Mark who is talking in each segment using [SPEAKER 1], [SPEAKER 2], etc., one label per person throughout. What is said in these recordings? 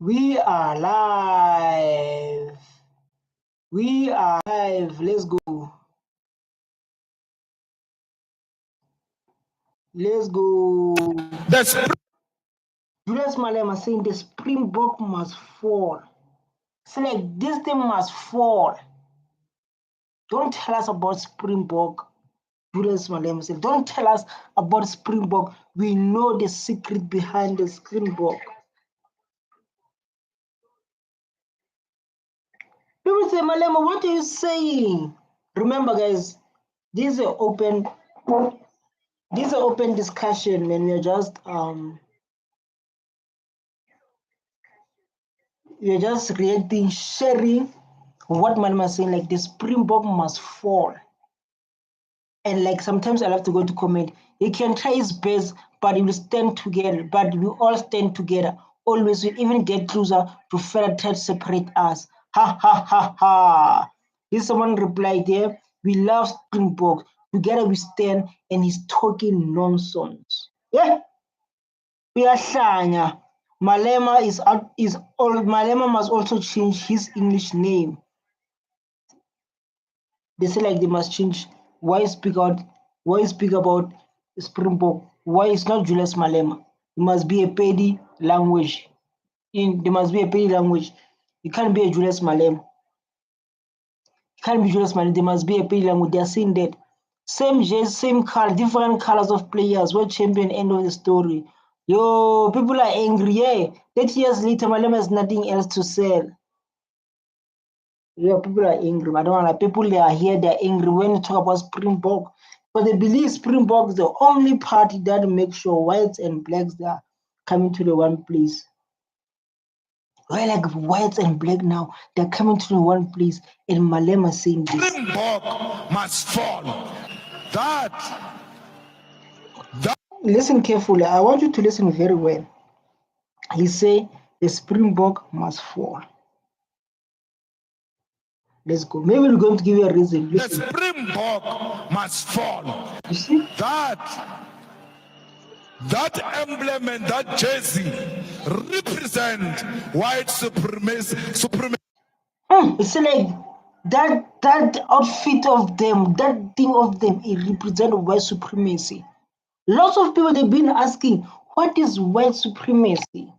[SPEAKER 1] We are live. We are live. Let's go. Let's go.
[SPEAKER 2] That's
[SPEAKER 1] Julius Malema saying the Springbok must fall. It's like this thing must fall. Don't tell us about Springbok. Julius Malema said, don't tell us about Springbok. We know the secret behind the Springbok. People say, Malema, what are you saying? Remember, guys, this is an open discussion, and we're just reacting, sharing what Malema is saying. Like the Springbok must fall, and like sometimes I have to go to comment. He can try his best, but he will stand together. But we all stand together. Always, we even get closer to further try to separate us. Ha ha ha ha! This someone replied there. We love Springbok. Together we stand, and he's talking nonsense. Yeah, we are Shanya. Malema Malema must also change his English name. They say like they must change. Why speak about Springbok? Why it's not Julius Malema? It must be a petty language. There must be a petty language. It can't be a Julius Malema. It can't be Julius Malema. There must be a petty language. They are saying that same jazz, same color, different colors of players. World champion, end of the story. Yo, people are angry. Yeah, 30 years later, Malema has nothing else to sell. Yeah, people are angry. I don't know, like people they are here, they're angry when you talk about Springbok. But they believe Springbok is the only party that makes sure whites and blacks they are coming to the one place. Why like whites and black now, they're coming to the one place, and Malema saying this.
[SPEAKER 2] Springbok must fall. That
[SPEAKER 1] Listen carefully. I want you to listen very well. He say the Springbok must fall. Let's go. Maybe we're going to give you a reason.
[SPEAKER 2] the Springbok must fall.
[SPEAKER 1] You see?
[SPEAKER 2] That emblem and that jersey represent white supremacy.
[SPEAKER 1] It's like that outfit of them, that thing of them, it represents white supremacy. Lots of people they've been asking, what is white supremacy?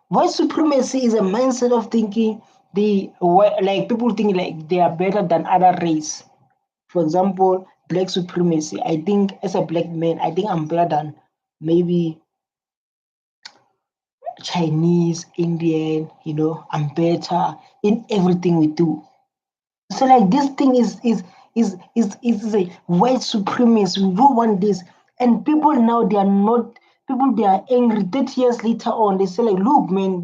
[SPEAKER 1] White supremacy is a mindset of thinking like people think like they are better than other race. For example, black supremacy. I think as a black man, I think I'm better than maybe Chinese, Indian, I'm better in everything we do. So like this thing is a white supremacy. We don't want this. And people now they are angry. 30 years later on, they say like, look, man,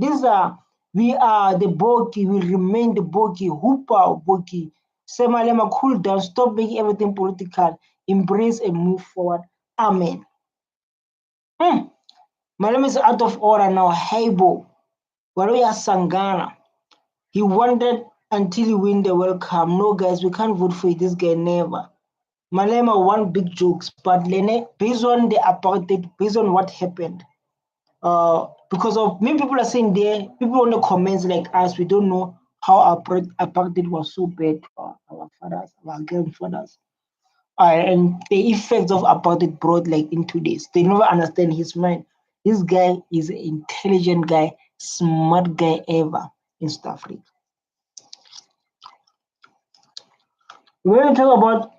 [SPEAKER 1] we are the Boki, we remain the Boki, Hoopa Boki. Say Malema, cool down, stop making everything political, embrace and move forward. Amen. Malema is out of order now. Heibo, Waroya Sangana. He wanted until he win the World Cup. No, guys, we can't vote for this guy, never. Malema won big jokes, but Lene, based on the apartheid, based on what happened, because of many people are saying there, people on the comments like us, we don't know how apartheid was so bad for our fathers, our grandfathers, and the effects of apartheid brought like into this. They never understand his mind. This guy is an intelligent guy, smart guy ever in South Africa. When we talk about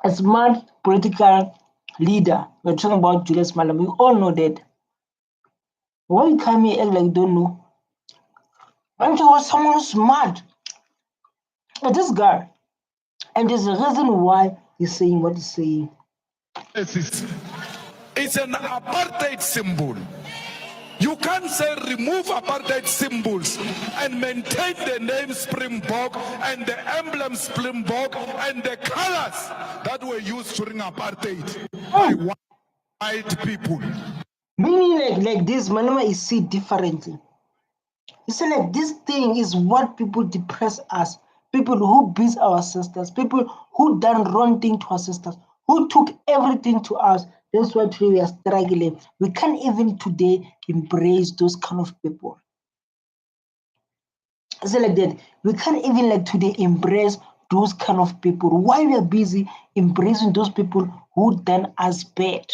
[SPEAKER 1] a smart political leader, we're talking about Julius Malema. We all know that. Why you come here act like you don't know? I'm talking about someone who's smart. But this guy, and there's a reason why he's saying what he's saying.
[SPEAKER 2] It's an apartheid symbol. You can't say remove apartheid symbols and maintain the name Springbok and the emblem Springbok and the colors that were used during apartheid by white people.
[SPEAKER 1] Meaning like this, Malema is seen differently. He said like this thing is what people depress us, people who beat our sisters, people who done wrong thing to our sisters, who took everything to us. That's why today we are struggling. We can't even today embrace those kind of people. It's like that. We can't even like today embrace those kind of people. Why we are busy embracing those people who done us bad?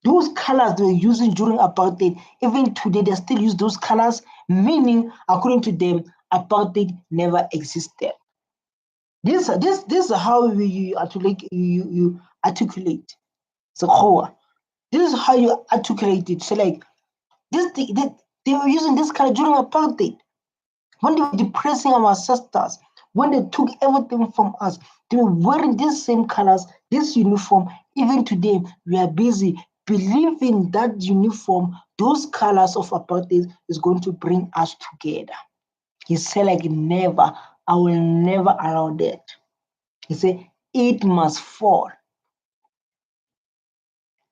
[SPEAKER 1] Those colors they were using during apartheid, even today they still use those colors, meaning according to them, apartheid never existed. This is how you articulate the This is how you articulate it. So like they were using this color during apartheid. When they were depressing our ancestors, when they took everything from us, they were wearing these same colors, this uniform. Even today, we are busy believing that uniform, those colors of apartheid is going to bring us together. He said, like, never, I will never allow that. He said, it must fall.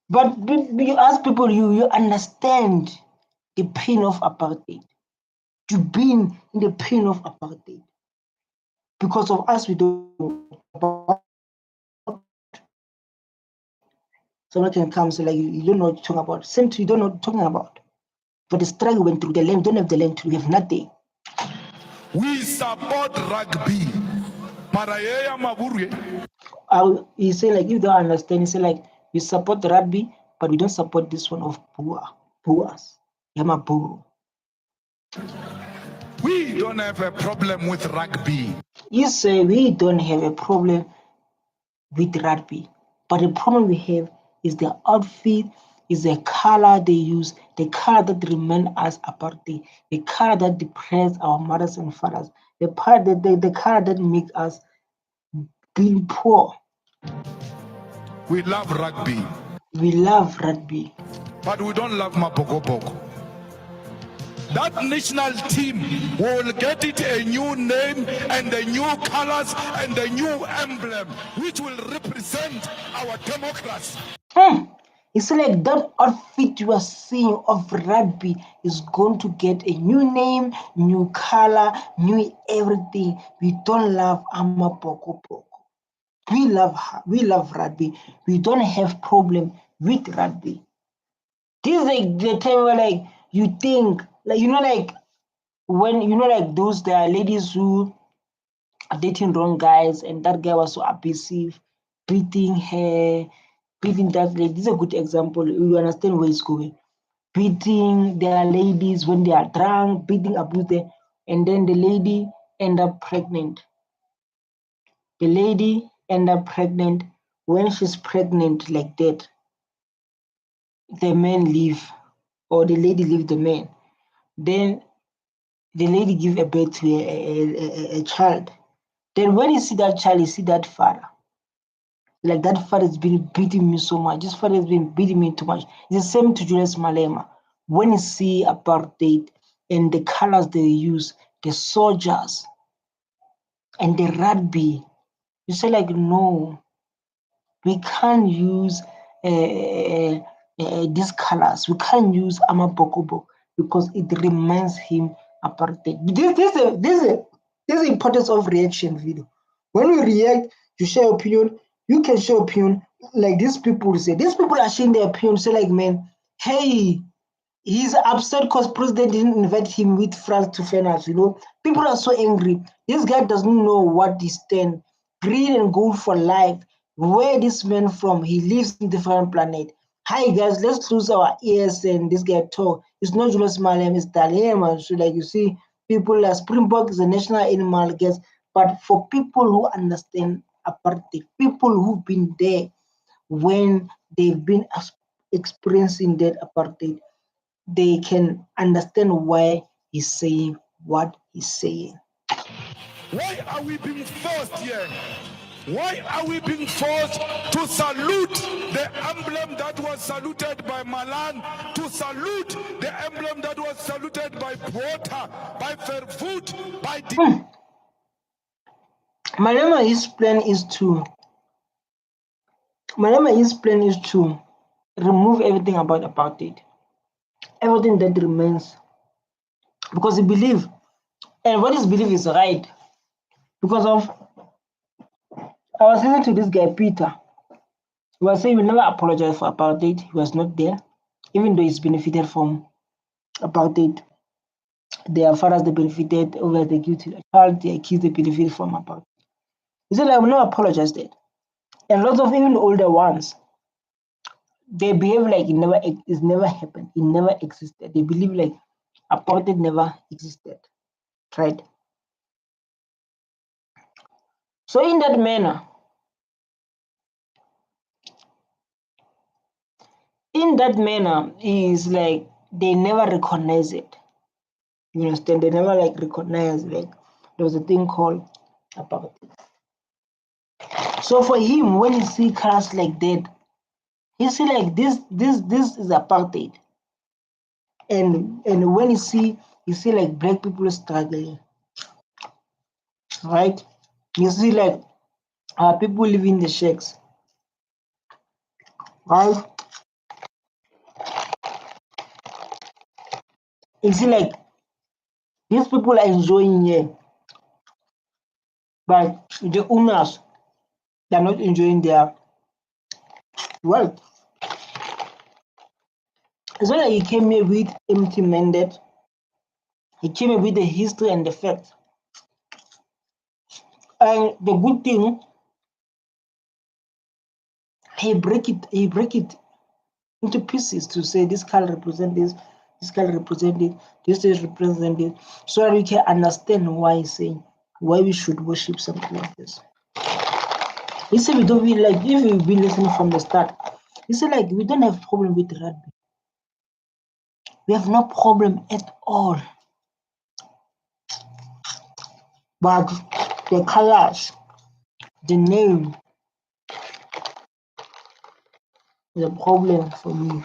[SPEAKER 1] But you ask people, you understand the pain of apartheid. You've been in the pain of apartheid. Because of us, we don't someone can come and say like you don't know what you're talking about. Same to you don't know what you're talking about. But the struggle went through the land, don't have the land, we have nothing.
[SPEAKER 2] We support rugby.
[SPEAKER 1] He say like you don't understand. He say like we support the rugby, but we don't support this one of Boas. Yama Buru.
[SPEAKER 2] We don't have a problem with rugby.
[SPEAKER 1] You say we don't have a problem with rugby, but the problem we have is the outfit, is the color they use, the color that remain as apartheid, the color that depress our mothers and fathers, the color that make us being poor.
[SPEAKER 2] We love rugby.
[SPEAKER 1] We love rugby.
[SPEAKER 2] But we don't love Mabogoboko. That national team will get it a new name and a new colors and a new emblem, which will represent our democracy.
[SPEAKER 1] It's like that outfit you are seeing of rugby is going to get a new name, new color, new everything. We don't love Amapokopoko. We love rugby. We don't have problem with rugby. This is like the time where like you think like like when like those there are ladies who are dating wrong guys and that guy was so abusive, beating her, beating that lady. This is a good example. You understand where it's going. Beating their ladies when they are drunk, beating abuse them, and then the lady end up pregnant. The lady end up pregnant. When she's pregnant like that, the man leave or the lady leave the man. Then the lady give a birth to a child. Then when you see that child, you see that father. Like that father has been beating me so much. This father has been beating me too much. It's the same to Julius Malema. When you see apartheid and the colors they use, the soldiers and the rugby, you say like, no, we can't use these colors. We can't use Amapokobok because it reminds him apartheid. This is the importance of reaction video. When we react, you share opinion, you can share opinion. Like these people say, these people are sharing their opinion. Say like, man, hey, he's upset because president didn't invite him with France to finals. People are so angry. This guy doesn't know what he stand. Green and gold for life. Where this man from? He lives in different planet. Hi guys, let's close our ears and this guy talk. It's not Julius Malema, it's Dalema. So like you see, people like Springbok is a national animal, guess. But for people who understand apartheid, people who've been there when they've been experiencing that apartheid, they can understand why he's saying what he's saying.
[SPEAKER 2] Why are we being forced here? Why are we being forced to salute the emblem that was saluted by Malan, to salute the emblem that was saluted by Bota, by Fairfoot, by...
[SPEAKER 1] Malema, his plan is to remove everything about apartheid, everything that remains, because he believes, and what his belief is right. Because of, I was listening to this guy Peter. He was saying he will never apologize for apartheid. He was not there, even though he's benefited from apartheid. Their fathers they benefited over the guilty child, their kids they benefited from apartheid. He said, I will not apologize that. And lots of even older ones, they behave like it never happened, it never existed. They believe like apartheid never existed. Right? So in that manner, is like they never recognize it. You understand? They never like recognize like there was a thing called apartheid. So for him, when he see cars like that, he see like this is apartheid. And when you see like black people struggling, right? You see like people living in the shacks, right? You see like these people are enjoying here, but the owners they're not enjoying their wealth. It's not like he came here with empty mandate. He came here with the history and the facts. And the good thing, he break it into pieces to say this color represent this color represent it, this is represent it, so that we can understand why he's saying why we should worship something like this. He said we don't feel like if you've been listening from the start, he said like we don't have problem with rugby. We have no problem at all. But the colors, the name is a problem for me.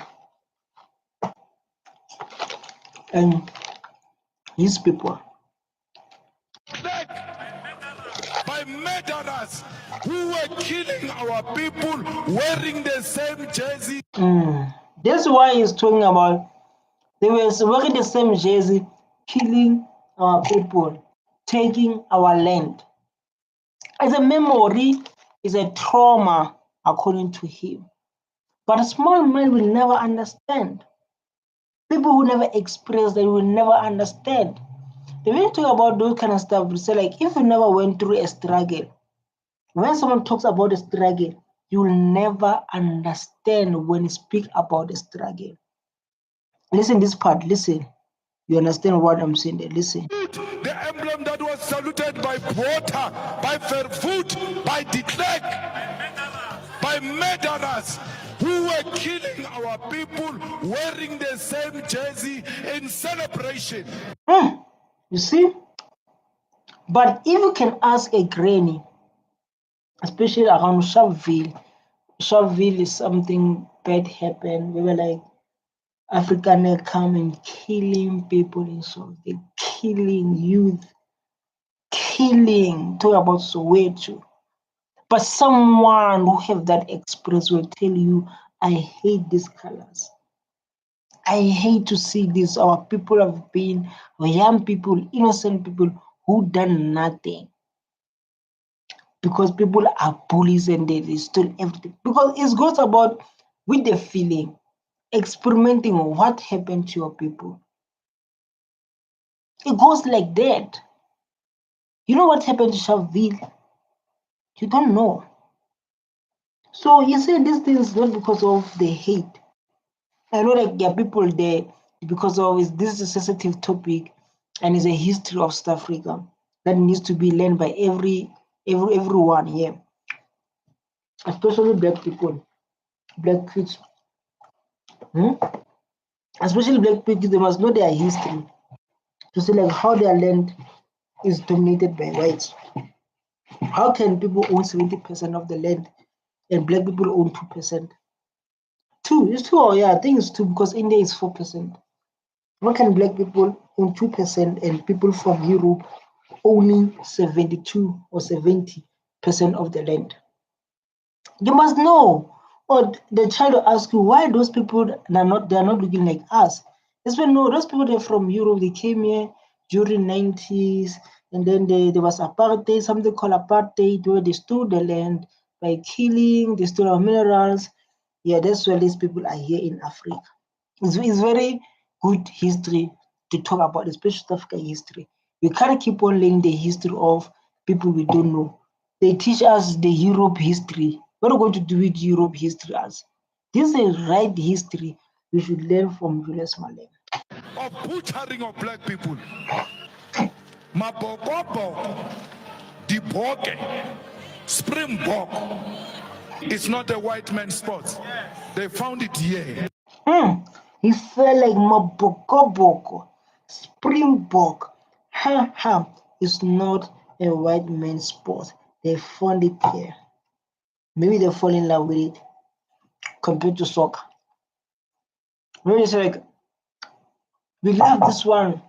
[SPEAKER 1] And his people.
[SPEAKER 2] By murderers who were killing our people wearing the same jersey.
[SPEAKER 1] That's why he's talking about they were wearing the same jersey, killing our people, taking our land. As a memory, is a trauma, according to him. But a small man will never understand. People who never express that will never understand. They when talk about those kind of stuff, we say like if you never went through a struggle, when someone talks about a struggle, you will never understand when you speak about the struggle. Listen this part, listen. You understand what I'm saying there? Listen.
[SPEAKER 2] The emblem that was saluted by water, by Vervoet, by de Klerk, by murderers who were killing our people wearing the same jersey in celebration.
[SPEAKER 1] You see? But if you can ask a granny, especially around Sharpeville is something bad happened. We were like, Afrikaner come and killing people in Sharpeville, killing youth, killing. Talk about Soweto. But someone who have that experience will tell you, I hate these colors. I hate to see this. Our people have been, our young people, innocent people who done nothing. Because people are bullies and they steal everything. Because it goes about with the feeling, experimenting what happened to your people. It goes like that. You know what happened to Sharpeville? You don't know. So you say these things not because of the hate. I know that there are people there because of this is a sensitive topic and it's a history of South Africa that needs to be learned by everyone here, especially black people, black kids. Especially black people, they must know their history to see like how their land is dominated by whites. How can people own 70% of the land and black people own 2%? Two, it's two, yeah, I think it's two because India is 4%. How can black people own 2% and people from Europe owning 72 or 70% of the land? You must know. Or the child will ask you why those people are not looking like us. It's when no, those people they're from Europe, they came here during 90s, and then there was apartheid, something called apartheid, where they stole the land, by killing, the story of minerals. Yeah, that's why these people are here in Africa. It's very good history to talk about, especially South African history. We can't keep on learning the history of people we don't know. They teach us the Europe history. What are we going to do with Europe history as? This is right history we should learn from Julius Malema.
[SPEAKER 2] Of butchering of black people. Mabokoboko, Diboke, Springbok. It's not a white man's sport. They found it here.
[SPEAKER 1] He felt like Mabokoboko, Springbok. It's not a white man's sport. They found it here. Maybe they fall in love with it compared to soccer. Maybe it's like, we love this one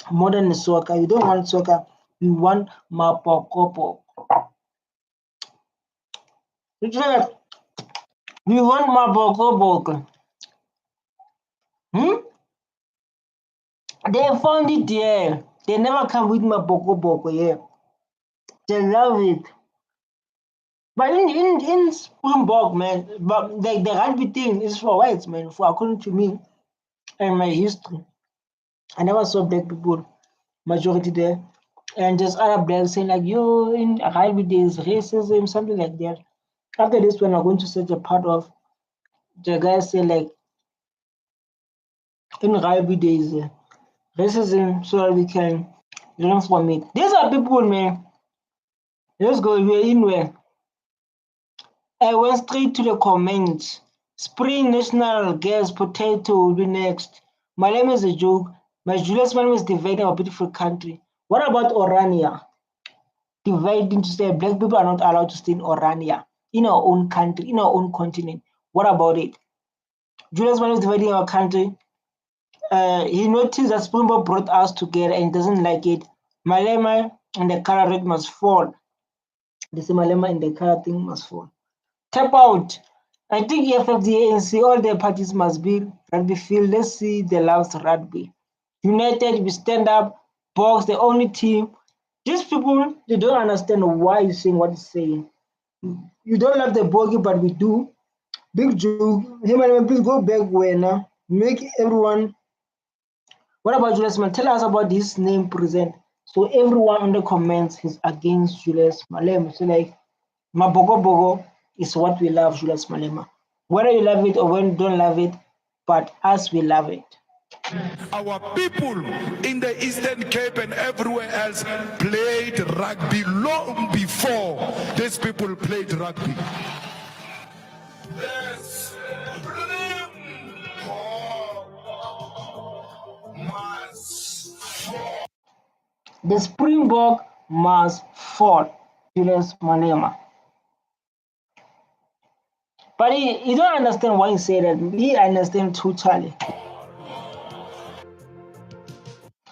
[SPEAKER 1] more than the soccer. We don't want soccer. We want Mapokopoko. It's like, we want Mapokopoko. They found it here. They never come with Mapokopoko here. They love it. But in Springbok, man, but the rugby thing is for whites, man. For according to me and my history, I never saw black people majority there, and just other blacks saying like, "Yo, in rugby there's racism, something like that." After this one, I'm going to search a part of the guys say like, in rugby there's racism, so that we can learn from it. These are people, man. Let's go. We're in where. I went straight to the comments. Spring National Gas Potato will be next. Malema is a joke. My Julius Malema is dividing our beautiful country. What about Orania? Dividing to say black people are not allowed to stay in Orania, in our own country, in our own continent. What about it? Julius Malema is dividing our country. He noticed that Springbok brought us together and doesn't like it. Malema and the color red must fall. They say Malema and the color thing must fall. Tap out. I think EFF, the ANC, all their parties must be rugby field. Let's see the loves rugby. United, we stand up. Box, the only team. These people, they don't understand why you're saying what you're saying. You don't love the bogey, but we do. Big joke. Hey, man, please go back where now. Make everyone. What about Julius Malema? Tell us about this name present. So everyone in the comments is against Julius Malema. So like, Mabogo is what we love, Julius Malema. Whether you love it or when you don't love it, but us, we love it.
[SPEAKER 2] Our people in the Eastern Cape and everywhere else played rugby long before these people played rugby.
[SPEAKER 1] The Springbok must fall, Julius Malema. But you don't understand why he said that. He understands totally.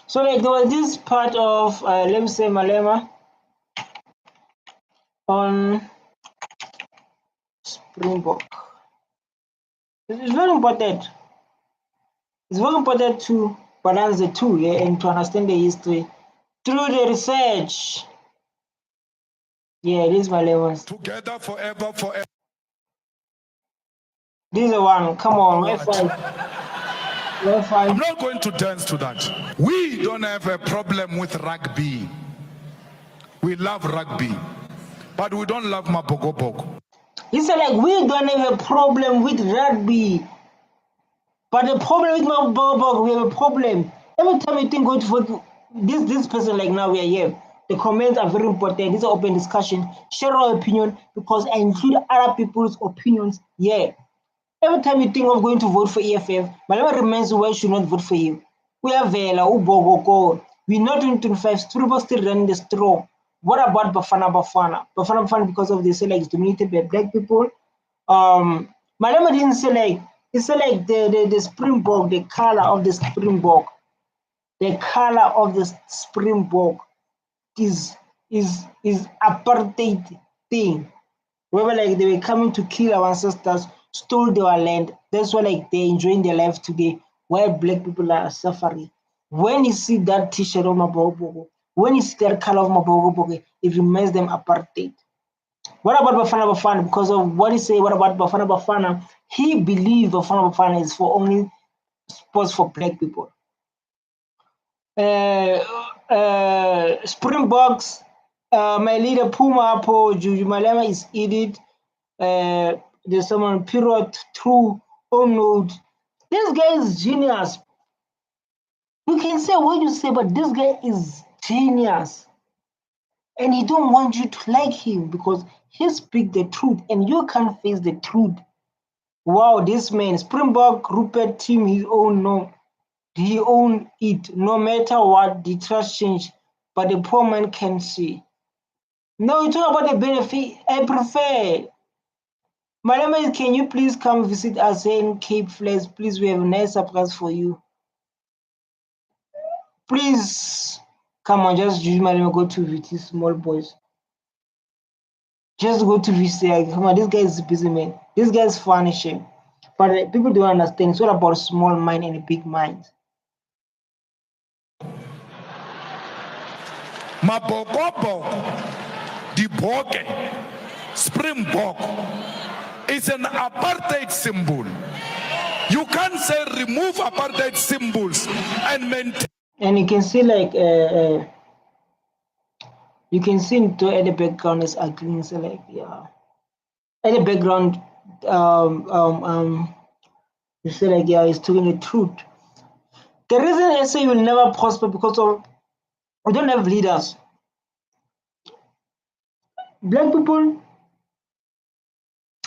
[SPEAKER 1] So like there was this part of let me say Malema on Springbok. It's very important. It's very important to balance the two, yeah, and to understand the history through the research. Yeah, this is Malema.
[SPEAKER 2] Together forever, forever.
[SPEAKER 1] This is the one. Come on, Wi-Fi.
[SPEAKER 2] I'm not going to dance to that. We don't have a problem with rugby. We love rugby, but we don't love Mabogobogo.
[SPEAKER 1] He said like we don't have a problem with rugby, but the problem with Mabogobogo, we have a problem. Every time you think going to vote this person, like now we are here. The comments are very important. This is an open discussion. Share our opinion because I include other people's opinions. Yeah. Every time you think of going to vote for EFF, Malema reminds you why you should not vote for him. We are Vela, Ubogoko. We're not in 25, Springbok still running the straw. What about Bafana Bafana? Bafana Bafana, because of they say like it's dominated by black people. Malema didn't say like, he said like the Springbok, the color of the Springbok, the color of the Springbok is apartheid thing. Where like they were coming to kill our ancestors, stole their land. That's why like they're enjoying their life today, while black people are suffering. When you see that t-shirt of Mabogobogo, when you see that color of Mabogobogo, it reminds them apartheid. What about Bafana Bafana? Because of what he say, what about Bafana Bafana? He believes Bafana Bafana is for only sports for black people. Springboks, my leader Puma Po Julius Malema is edit. There's someone period through node. This guy is genius. You can say what you say, but this guy is genius. And he don't want you to like him because he speak the truth and you can't face the truth. Wow, this man, Springbok, Rupert team, he own it. No matter what, the trust change, but the poor man can see. No, you talk about the benefit. I prefer. Malema, can you please come visit us in Cape Flats? Please, we have a nice surprise for you. Please, come on, just use Malema, go to visit small boys. Just go to visit. Come on, this guy is a busy man. This guy is furnishing. But people don't understand. It's all about small mind and a big mind.
[SPEAKER 2] Mabokobok, Diboke, Springbok is an apartheid symbol. You can't say remove apartheid symbols and maintain.
[SPEAKER 1] And you can see like you can see into at the background is agreeing. So like yeah, at the background you say like yeah, he's telling the truth. The reason I say you will never prosper because of we don't have leaders. Black people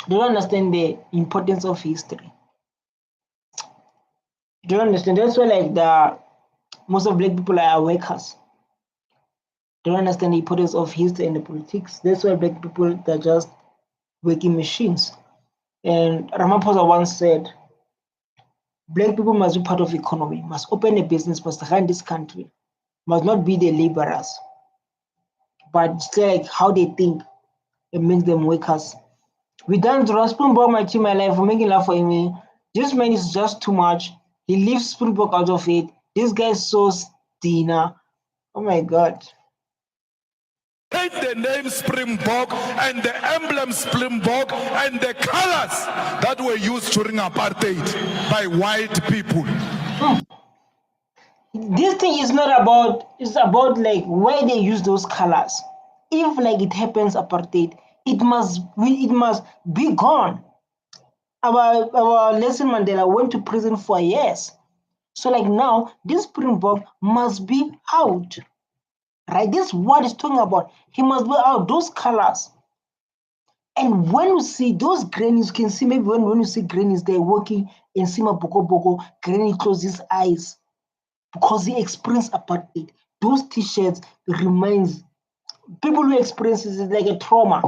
[SPEAKER 1] don't understand the importance of history. They don't understand. That's why like most of black people are workers. They don't understand the importance of history and the politics. That's why black people are just working machines. And Ramaphosa once said, black people must be part of the economy, must open a business, must run this country, must not be the laborers. But it's like how they think, it makes them workers. We done to Springbok, my team, my life, for making love for me. This man is just too much. He leaves Springbok out of it. This guy is so Dina. Oh my God.
[SPEAKER 2] Take the name Springbok and the emblem Springbok and the colors that were used during apartheid by white people.
[SPEAKER 1] This thing is not about, it's about like why they use those colors. If like it happens apartheid, it must be gone. Our Nelson Mandela went to prison for years. So like now, this Springbok must be out. Right? This is what he's talking about. He must be out, those colors. And when you see those grannies, you can see maybe when you see grannies, they're working in Sima Boko Boko, granny closes his eyes because he experienced apartheid. Those t-shirts reminds people who experience it like a trauma.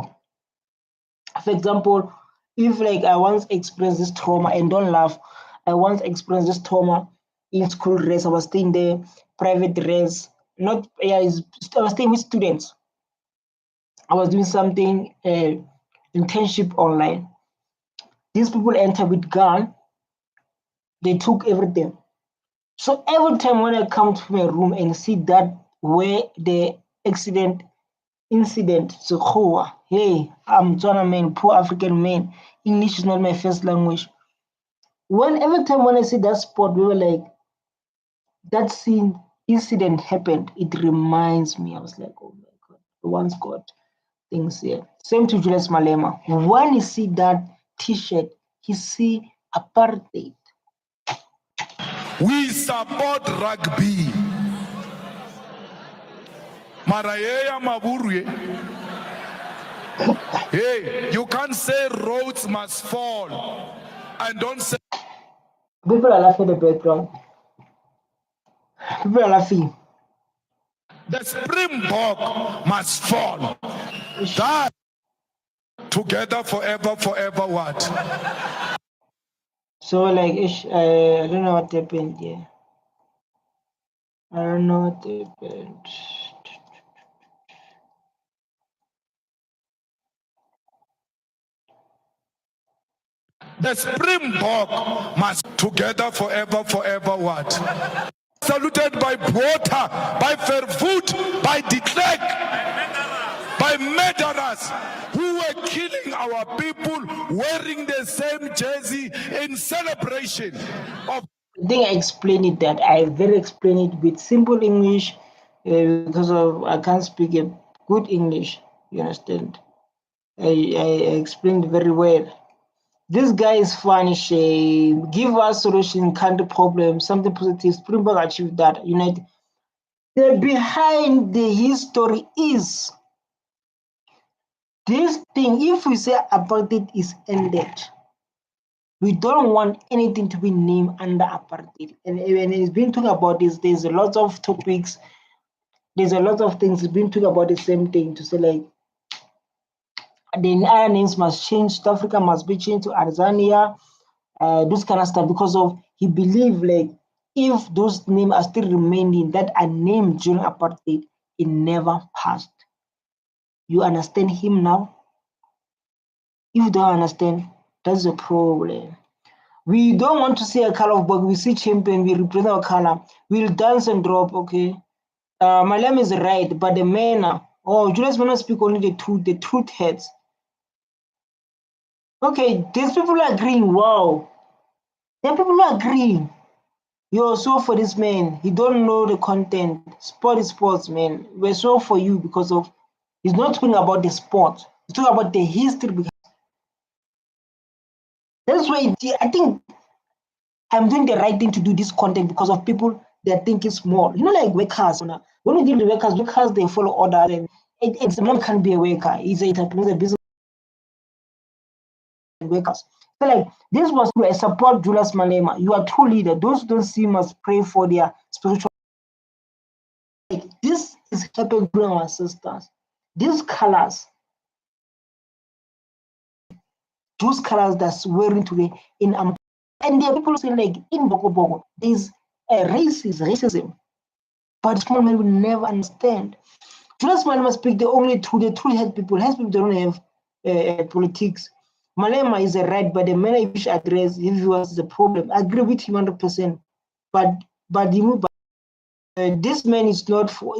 [SPEAKER 1] For example, if like I once experienced this trauma, and don't laugh, I once experienced this trauma in school dress. I was staying there, private dress. Not yeah, I was staying with students. I was doing something internship online. These people enter with gun. They took everything. So every time when I come to my room and see that where the incident, so hey, I'm Tswana man, poor African man. English is not my first language. Every time when I see that spot, we were like, that scene incident happened. It reminds me. I was like, oh my God, the one's got things here. Same to Julius Malema. When you see that T-shirt, he see apartheid.
[SPEAKER 2] We support rugby. Marayaya Maburwe. Hey, you can't say roads must fall and don't say.
[SPEAKER 1] People are laughing in the background. People are laughing.
[SPEAKER 2] The Springbok must fall. That together forever, forever what?
[SPEAKER 1] So like, I don't know what happened here. I don't know what happened.
[SPEAKER 2] The Springbok must together forever, forever what? Saluted by Bota, by Vervoet, by De Klerk, by murderers who were killing our people wearing the same jersey in celebration of.
[SPEAKER 1] I think I explained it that I very explain it with simple English because of I can't speak a good English. You understand? I explained very well. This guy is funny. Give us solution, country problem, something positive. Springbok achieved that. United. The behind the history is this thing. If we say apartheid is ended, we don't want anything to be named under apartheid. And it's been talking about this. There's a lot of topics. There's a lot of things. It's been talking about the same thing to say like the other names must change. South Africa must be changed to Tanzania. This kind of stuff because of he believed like if those names are still remaining that are named during apartheid, it never passed. You understand him now? If you don't understand, that's a problem. We don't want to see a color of bug. We see champion, we represent our color. We'll dance and drop, okay? Malema is right, but the manner, Julius Malema speak only the truth hurts. Okay, these people are agreeing, wow. There are people who are agreeing. You're so for this man. He don't know the content. Sport is sports, man. We're so for you because of he's not talking about the sport. He's talking about the history. That's why I think I'm doing the right thing to do this content because of people that think it's small. You know, like workers. When we deal with workers they follow orders, and it's man can't be a worker. He's a business workers. So like this was to support Julius Malema. You are true leader. Those who don't see must pray for their spiritual. Like this is happening to our sisters. These colors, those colors that's wearing today in and there are people saying like in Boko there's racism, but small men will never understand. Julius Malema speak the only truth. The truth has people don't have politics. Malema is a right, but the manner in which address if he was the problem. I agree with him 100%. But this man is not for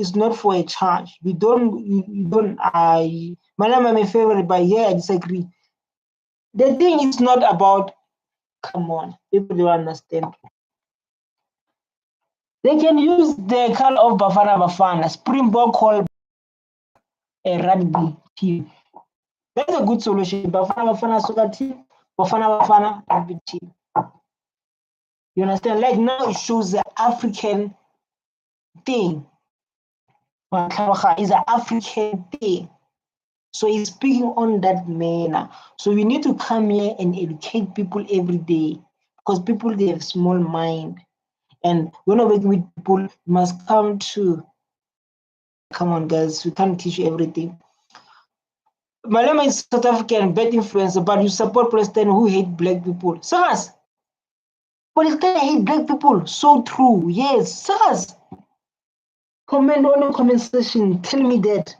[SPEAKER 1] a charge. We don't. Malema my favorite, but yeah, I disagree. The thing is not about. Come on, people don't understand. They can use the color of Bafana. Springbok call a rugby team. That's a good solution. Bafana soccer team, Bafana rugby team. You understand? Like now it shows the African thing. Is an African thing. So he's speaking on that manner. So we need to come here and educate people every day because people they have small mind. And when we're working with people, you must come on guys, we can't teach you everything. Malema is South African, bad influencer, but you support Palestine who hate black people. Sirs, Palestine hate black people. So true. Yes, sirs. Comment on the comment section. Tell me that.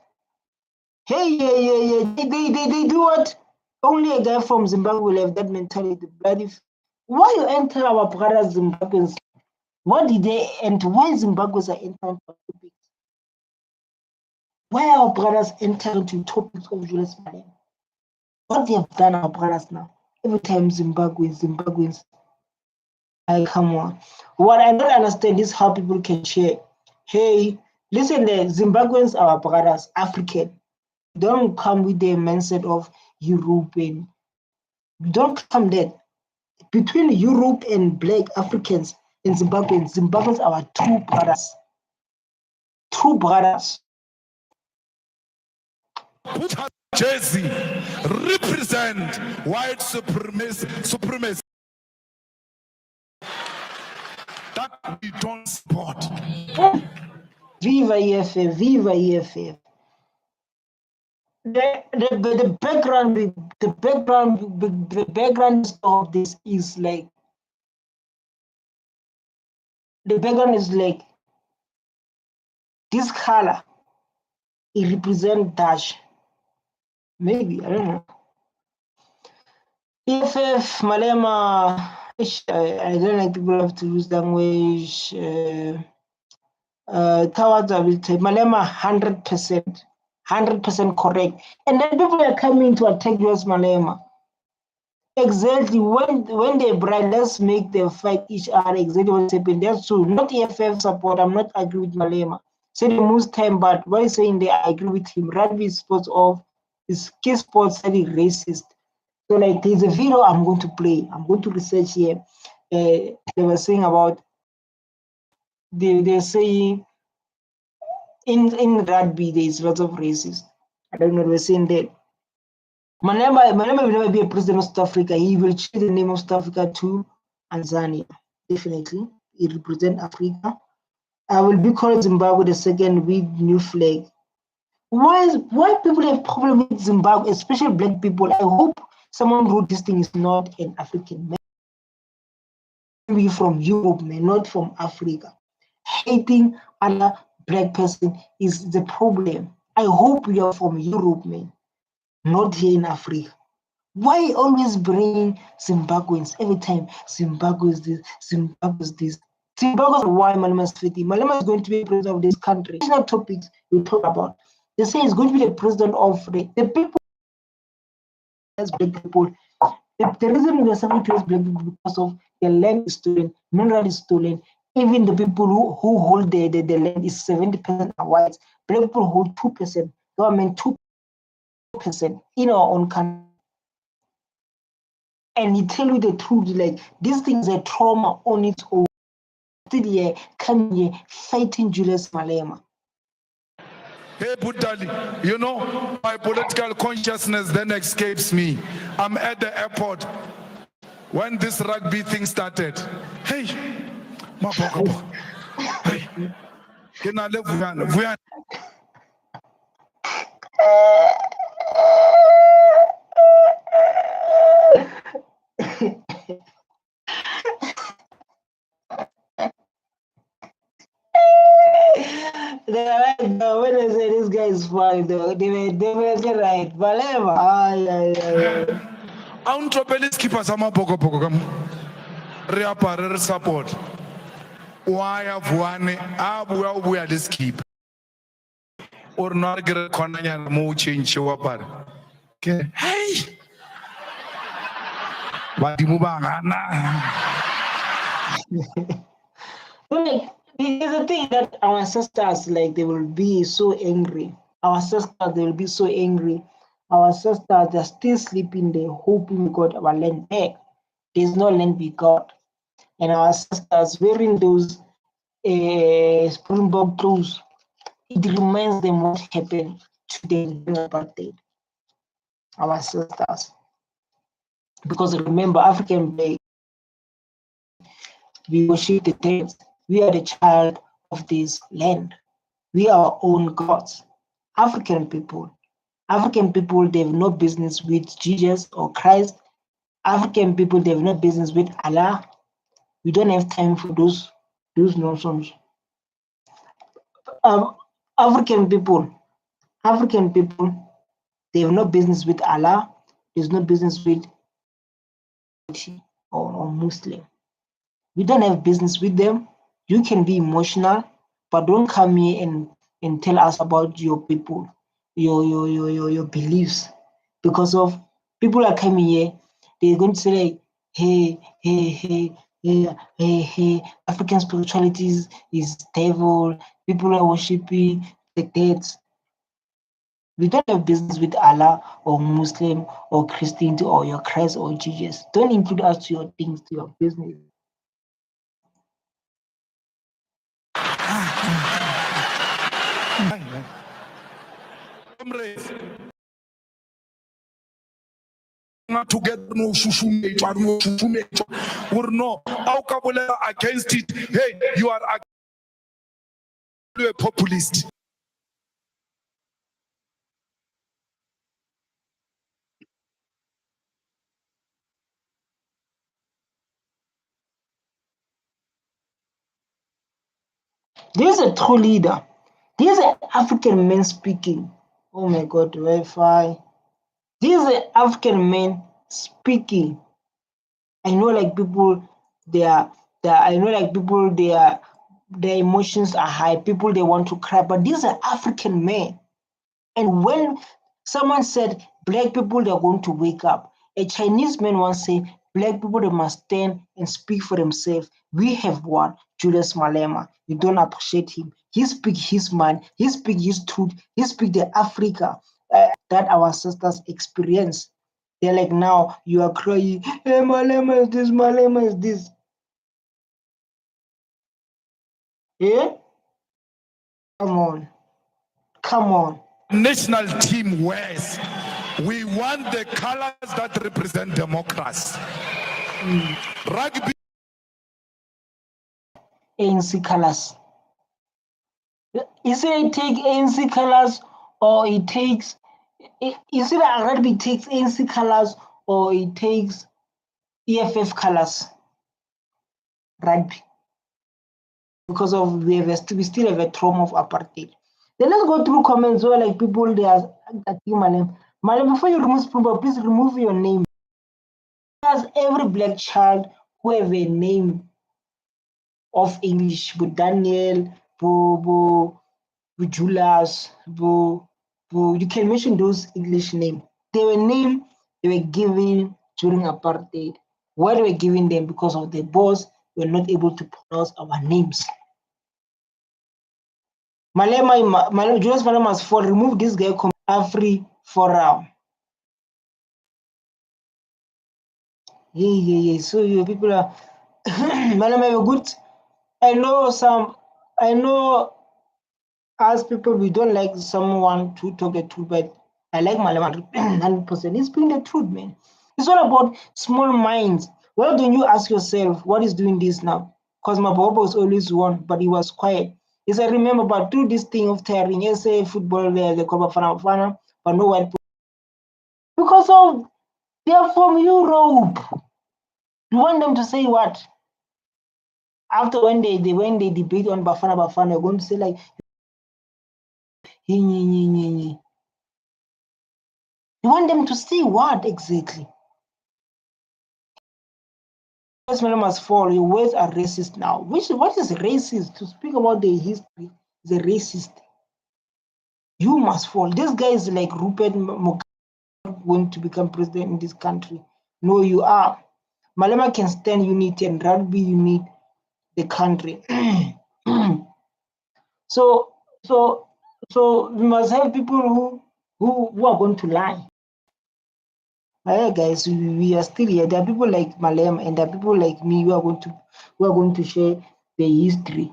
[SPEAKER 1] Hey, yeah. They do what? Only a guy from Zimbabwe will have that mentality. Bloody. Why you enter our brothers Zimbabweans? What did they enter? Why Zimbabweans are entering topics? Why our brothers enter into topics of Julius Malema? What they have done, our brothers now? Every time Zimbabweans. Come on. What I don't understand is how people can share. Hey, listen, the Zimbabweans are our brothers, African. Don't come with the mindset of European. Don't come there. Between Europe and black Africans and Zimbabweans are our true brothers. True brothers.
[SPEAKER 2] Jersey represent white supremacy that we don't support.
[SPEAKER 1] Viva EFF, viva EFF. The background of this is like the background is like this color. It represents Dash. Maybe I don't know. EFF Malema. I don't like people have to use language. Towards I will take Malema 100%. 100% correct. And then people are coming to attack Julius Malema. Exactly, when they bribe, let's make them fight each other. Exactly what's happening. That's true. Not EFF support. I'm not agree with Malema. So the most time, but why saying they agree with him? Rugby is sports of is key sports that is racist. So like there's a video I'm going to play. I'm going to research here. They were saying about they're saying in rugby there's lots of racists. I don't know. They were saying that Malema will never be a president of South Africa. He will change the name of South Africa to Tanzania. Definitely. He represents Africa. I will be calling Zimbabwe the second with new flag. Why people have problem with Zimbabwe, especially black people? I hope someone wrote this thing is not an African man. Maybe from Europe, man, not from Africa. Hating other black person is the problem. I hope you are from Europe, man, not here in Africa. Why always bring Zimbabweans every time? Zimbabwe is this, Zimbabwe is this. Zimbabwe is why Malema is fitting. Malema is going to be the president of this country. These are topics we talk about. They say he's going to be the president of the people as black people. The reason we are suffering towards black people because of the land is stolen, mineral is stolen. Even the people who hold the land is 70% are whites. Black people hold 2%, government 2% in our own country. And he tell you the truth, like this thing is a trauma on its own. Still here, coming here, fighting Julius Malema.
[SPEAKER 2] Hey, Budali, you know, my political consciousness then escapes me. I'm at the airport when this rugby thing started. Hey, my hey, can I live Vuyan?
[SPEAKER 1] They were right though. When I say this guy is funny though, they were definitely right. Malema, ay.
[SPEAKER 2] Antropelis keeper sama poko kam. Reapare re support. Why have one abu this keep? Or not get a conanya mo change your apart. Hey! What do you
[SPEAKER 1] Like, there's a thing that our ancestors, like, they will be so angry. Our ancestors, they will be so angry. Our ancestors, they're still sleeping, they're hoping we got our land back. There's no land we got. And our ancestors wearing those Springbok clothes, it reminds them what happened to them during apartheid. Our ancestors. Because remember, African Day, we worship the dead. We are the child of this land. We are our own gods. African people, they have no business with Jesus or Christ. African people, they have no business with Allah. We don't have time for those nonsense. African people, they have no business with Allah. There's no business with or Muslim. We don't have business with them. You can be emotional, but don't come here and tell us about your people, your beliefs. Because of people are coming here, they're going to say, hey, African spirituality is devil. People are worshiping the dead. We don't have business with Allah or Muslim or Christianity or your Christ or Jesus. Don't include us to your things, to your business.
[SPEAKER 2] Together no or no against it. Hey, you are a populist.
[SPEAKER 1] This is a true leader. This is an African man speaking. Oh my God, Wi-Fi. This is an African man speaking. I know, like people, their emotions are high. People they want to cry, but this is an African man. And when someone said black people, they're going to wake up, a Chinese man once said black people, they must stand and speak for themselves. We have one, Julius Malema. You don't appreciate him. He speak his mind. He speak his truth. He speak the Africa that our ancestors experience. They're like, now you are crying, hey, Malema is this, Malema is this. Yeah? Come on. Come on.
[SPEAKER 2] National team wears. We want the colors that represent democracy. Rugby.
[SPEAKER 1] ANC colors. Is it take ANC colors or it takes, is it a rugby takes ANC colors or it takes EFF colors? Rugby. Because of we still have a trauma of apartheid. Then let's go through comments where like people they are attacking Malem. Malem, before you remove Springbok, please remove your name. Because every black child who have a name of English, but Daniel, Julius, you can mention those English names. They were named, they were given during apartheid. Why they were giving them? Because of the boss were not able to pronounce our names. Julius Malema must fall. Remove this guy from Afri Forum. Yeah. So you people are Malema, you're good. I know as people we don't like someone to talk the truth, but I like Malema 100%. He's speaking the truth, man. It's all about small minds. Why don't you ask yourself what is doing this now? Because my Bobo was always one, but he was quiet. Yes, I remember, but do this thing of tiring. Yes, say football there, the Copa Fana, but no white people. Because of they are from Europe. You want them to say what? After when they debate on Bafana, you're going to say like you want them to say what exactly? Julius Malema must fall. Your words are racist now. What is racist? To speak about the history is a racist. You must fall. This guy is like Rupert Mugabe going to become president in this country. No, you are. Malema can stand unity and rugby unit the country. so we must have people who are going to lie. Yeah, guys, we are still here. There are people like Malem and there are people like me who are going to share their history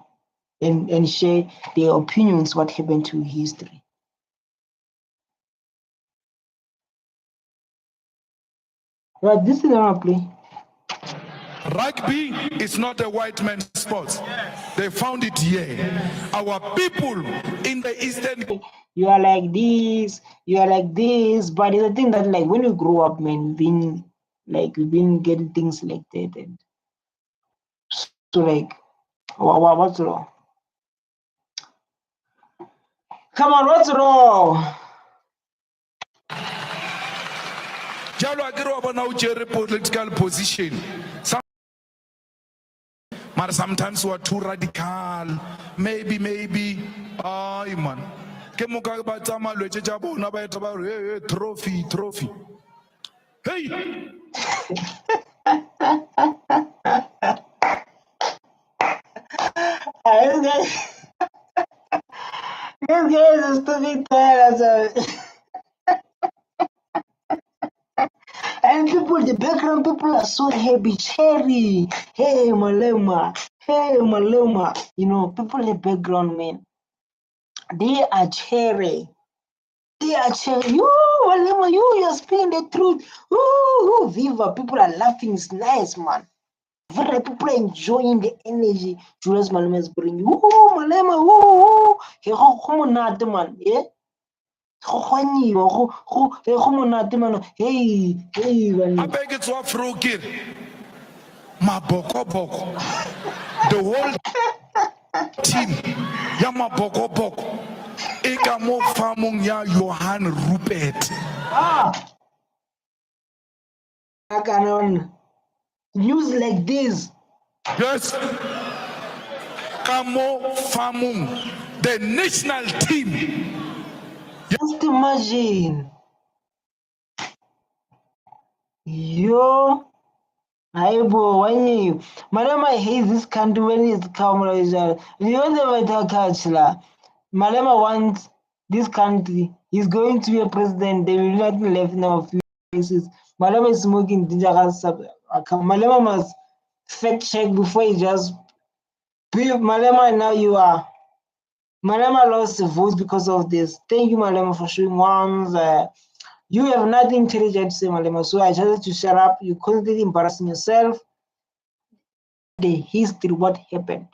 [SPEAKER 1] and share their opinions what happened to history. Right, this is what I play.
[SPEAKER 2] Rugby is not a white man's sport. They found it here. Our people in the eastern.
[SPEAKER 1] You are like this, but it's a thing that like when you grow up, man, we've been getting things like that, and so like, what's wrong? Come on, what's wrong?
[SPEAKER 2] Political position. Sometimes we are too radical. Maybe. Ay man. Trophy. Hey.
[SPEAKER 1] This guy is a stupid guy. And people, the background people are so happy, cherry. Hey Malema. You know, people in the background, man, they are cherry. You, Malema, you're speaking the truth. Ooh, Viva. People are laughing. It's nice, man. People are enjoying the energy Julius Malema is bringing. Ooh, Malema, ooh. Man, yeah? Hey,
[SPEAKER 2] I beg it to Afrokir. Maboko. The whole team. Yamaboko. Ekamo famung ya Johan Rupert.
[SPEAKER 1] News like this.
[SPEAKER 2] Yes. Kamo famung. The national team.
[SPEAKER 1] Just imagine. Yo. Aibo, when you, Malema hates this country when it's commercial. You want to catch la. Malema wants this country. He's going to be a president. They will not be left now of few places. Malema is smoking dangerous. Malema must fact check before he just. Malema, now you are. Malema lost the votes because of this. Thank you, Malema, for showing ones. You have nothing intelligent to say, Malema. So I decided to shut up. You're constantly embarrassing yourself. The history, what happened.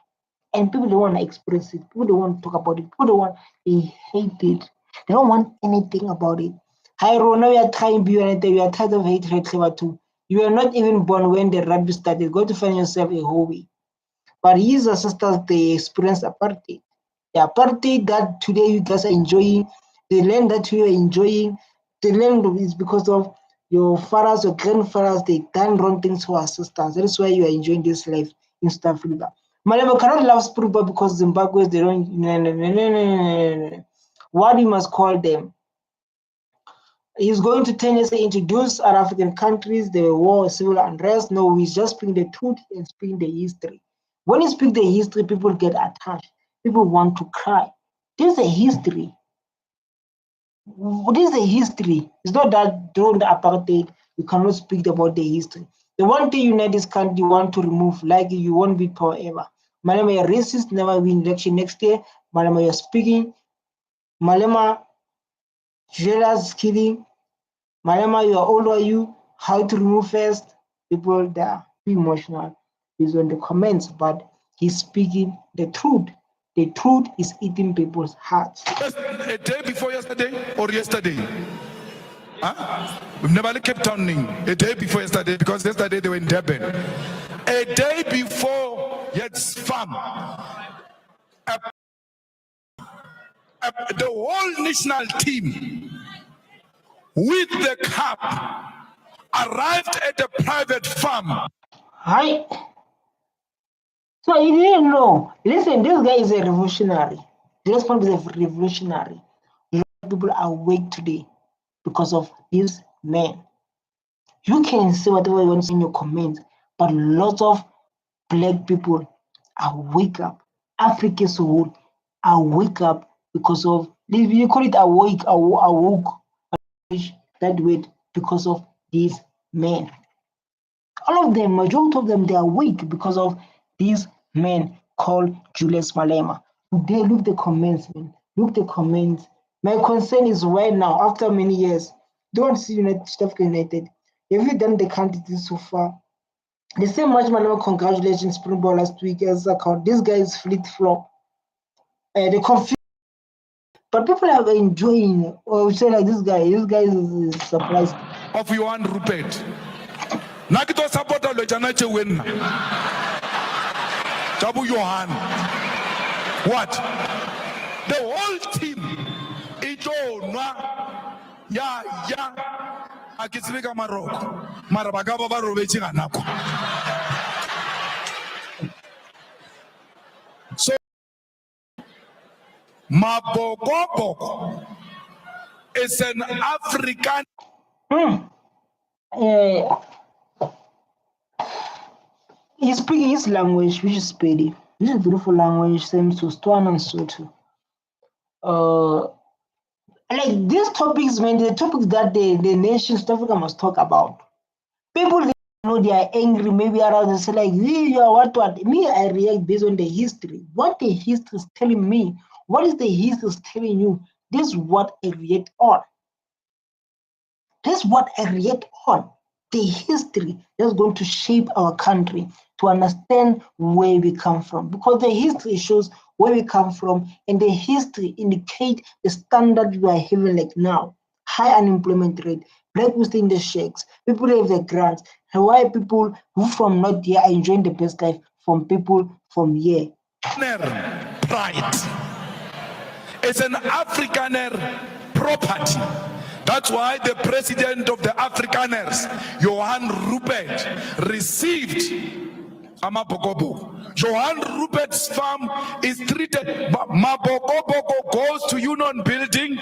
[SPEAKER 1] And people don't want to express it. People don't want to talk about it. People don't want, they hate it. They don't want anything about it. Hi, Rona, we are trying to be united. We are tired of hatred too. You were not even born when the rugby started. Go to find yourself a hobby. But his ancestors, they experienced apartheid. The apartheid that today you guys are enjoying, the land that you are enjoying, the land is because of your fathers or grandfathers, they done wrong things to our sisters. That is why you are enjoying this life in South Africa. Malema cannot love Springbok because Zimbabweans, they don't. No. What we must call them? He's going to tendency introduce other African countries, the war, civil unrest. No, he's just speaking the truth and speaking the history. When you speak the history, people get attached. People want to cry. This is a history. What is the history? It's not that during the apartheid, you cannot speak about the history. The one thing United country want to remove, like you won't be forever. Malema, you're racist, never win election next year. Malema, you're speaking. Malema, Julius killing. Malema, you are old, are you? How to remove first? People that are emotional based on the comments, but he's speaking the truth. The truth is eating people's hearts.
[SPEAKER 2] A day before yesterday or yesterday? Huh? We've never kept turning a day before yesterday because yesterday they were in Durban. A day before, yes, farm. The whole national team with the cup arrived at a private farm.
[SPEAKER 1] Hi. So you didn't know. Listen, this guy is a revolutionary. This point is a revolutionary. A lot of people are awake today because of this man. You can say whatever you want to say in your comments, but lots of black people are wake up. Africans who are wake up because of, you call it awake, awoke, that word, because of these men. All of them, majority of them, they are weak because of these men called Julius Malema. Today, look the comments, man. Look the comments. My concern is right now, after many years, don't see South Africa United. Have you done the country so far? The same much Malema congratulations Springbok last week as account. This guy is flip-flop. The confusion. But people are enjoying, or say like this guy is surprised.
[SPEAKER 2] Of Johan Rupert. Nakito supporter lo jana che win. Jabu Johan. What? The whole team. Ito nwa ya akitsibeka Morocco. Mara bagaba ba robetsi ganako. So Maboko is an African.
[SPEAKER 1] He's speaking his language, which is Pedi. This is a beautiful language, same to Swan and Soto. Like these topics, man, the topics that the nation South Africa must talk about. People, they know they are angry, maybe around and say like, yeah, what? Me, I react based on the history. What the history is telling me, what is the history is telling you? This is what I react on. This is what I react on. The history that's going to shape our country to understand where we come from. Because the history shows where we come from, and the history indicates the standard we are having like now. High unemployment rate, black people stay in the shacks, people have the grants, and why people who from not here are enjoying the best life from people from here.
[SPEAKER 2] Pride. It's an Afrikaner property. That's why the president of the Afrikaners, Johan Rupert, received Amabokobo. Johan Rupert's farm is treated. Mabokoboko goes to Union Building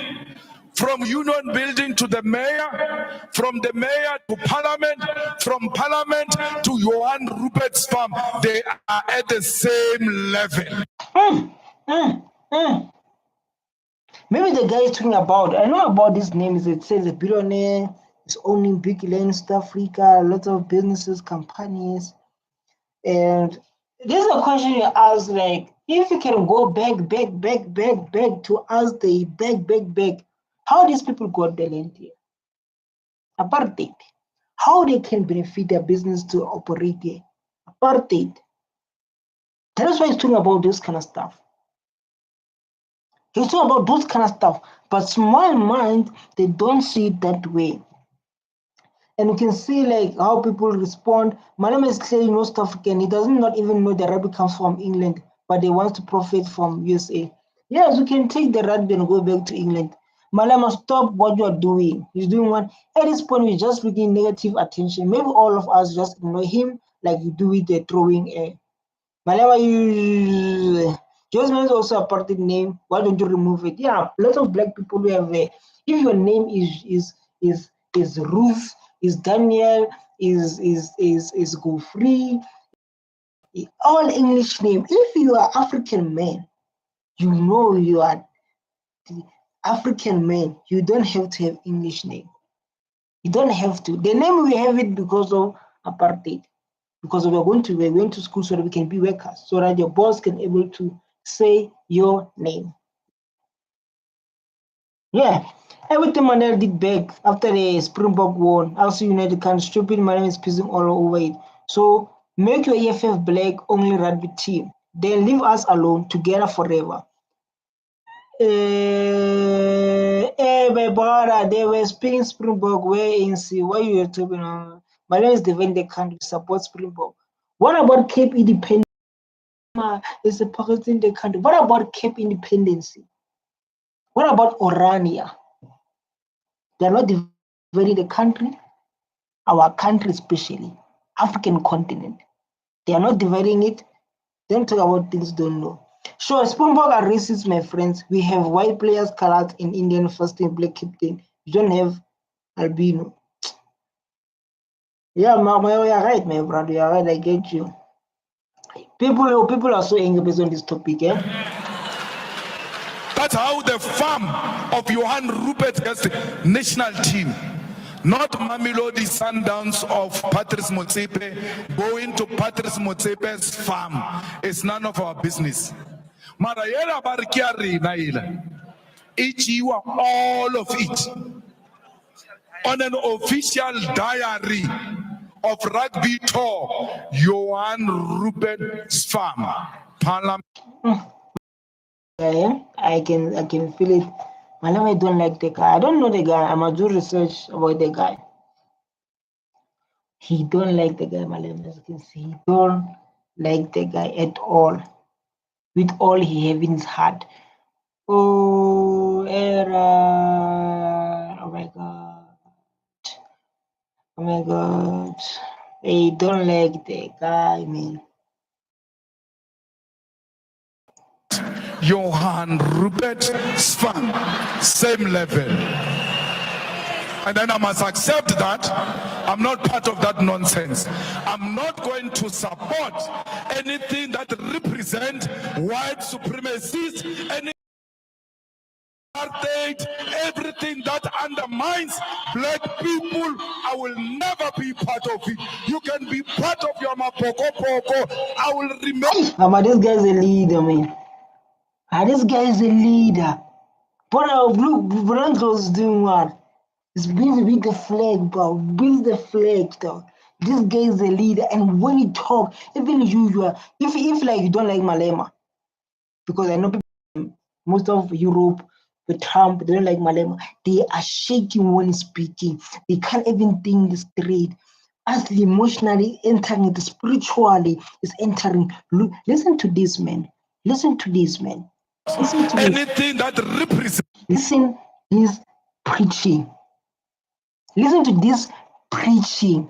[SPEAKER 2] from union building to the mayor, from the mayor to parliament, from parliament to Johan Rupert's farm. They are at the same level.
[SPEAKER 1] Maybe the guy is talking about, I know about these names. It says a billionaire is owning big land in South Africa, a lot of businesses, companies. And this is a question you ask, like, if you can go back to ask the back, how these people got the land here? Apartheid. How they can benefit their business to operate here? Apartheid. That's why he's talking about this kind of stuff. He's talking about those kind of stuff. But small minds, they don't see it that way. And you can see like how people respond. Malema is clearly no South African. He doesn't not even know the rugby comes from England, but they want to profit from USA. Yes, we can take the rugby and go back to England. Malema, stop what you are doing. He's doing one. At this point, we're just looking negative attention. Maybe all of us just ignore him like you do with the throwing. Malema, Julius Malema is also a party name. Why don't you remove it? Yeah, lots of black people who have if your name is Ruth, is Daniel, is Go Free, all English name. If you are African man, you know you are the African man. You don't have to have English name. You don't have to. The name we have it because of apartheid. Because we're going to school so that we can be workers, so that your boss can able to say your name. Yeah. Everything Mandela did back after the Springbok won. Also United kind of stupid. My name is pissing all over it. So make your EFF black only rugby team. Then leave us alone together forever. My brother, they were speaking Springbok where ANC. Why you were talking? My name is defending the country, support Springbok. What about Cape Independence? Is supporting the country. What about Cape Independence? What about Orania? They are not dividing the country, our country especially, African continent. They are not dividing it. They don't talk about things they don't know. Sure, Springbok are racist, my friends. We have white players, colored in Indian first team, black captain. You don't have albino. Yeah, you're right, my brother. You're right. I get you. People are so angry based on this topic, eh?
[SPEAKER 2] That's how the farm of Johan Rupert gets the national team. Not Mamelodi Sundowns of Patrice Motsepe going to Patrice Motsepe's farm. It's none of our business. Marayela Barikiari Naila. All of it on an official diary of rugby tour, Johan Rupert's farm. Parliament.
[SPEAKER 1] I can feel it. Malema, I don't like the guy. I don't know the guy. I'm gonna do research about the guy. He don't like the guy, Malema. As you can see, he don't like the guy at all. With all he have in his heart. Oh, era. Oh my god. Oh my god. They don't like the guy, man.
[SPEAKER 2] Johan Rupert's farm, same level. And then I must accept that I'm not part of that nonsense. I'm not going to support anything that represents white supremacists, any apartheid, everything that undermines black people. I will never be part of it. You can be part of your Mapoko Poko. I will remain.
[SPEAKER 1] But this guy's a leader, man. This guy is a leader. But look, Branco's doing what? He's busy with the flag, bro. Build the flag, though. This guy is a leader, and when he talk, even you are, if like you don't like Malema, because I know people, most of Europe, with Trump, they don't like Malema. They are shaking when he's speaking. They can't even think straight. As the emotionally entering, the spiritually is entering. Look, listen to this, man. Listen to this, man. Listen to
[SPEAKER 2] anything that represents.
[SPEAKER 1] Listen, he's preaching. Listen to this preaching.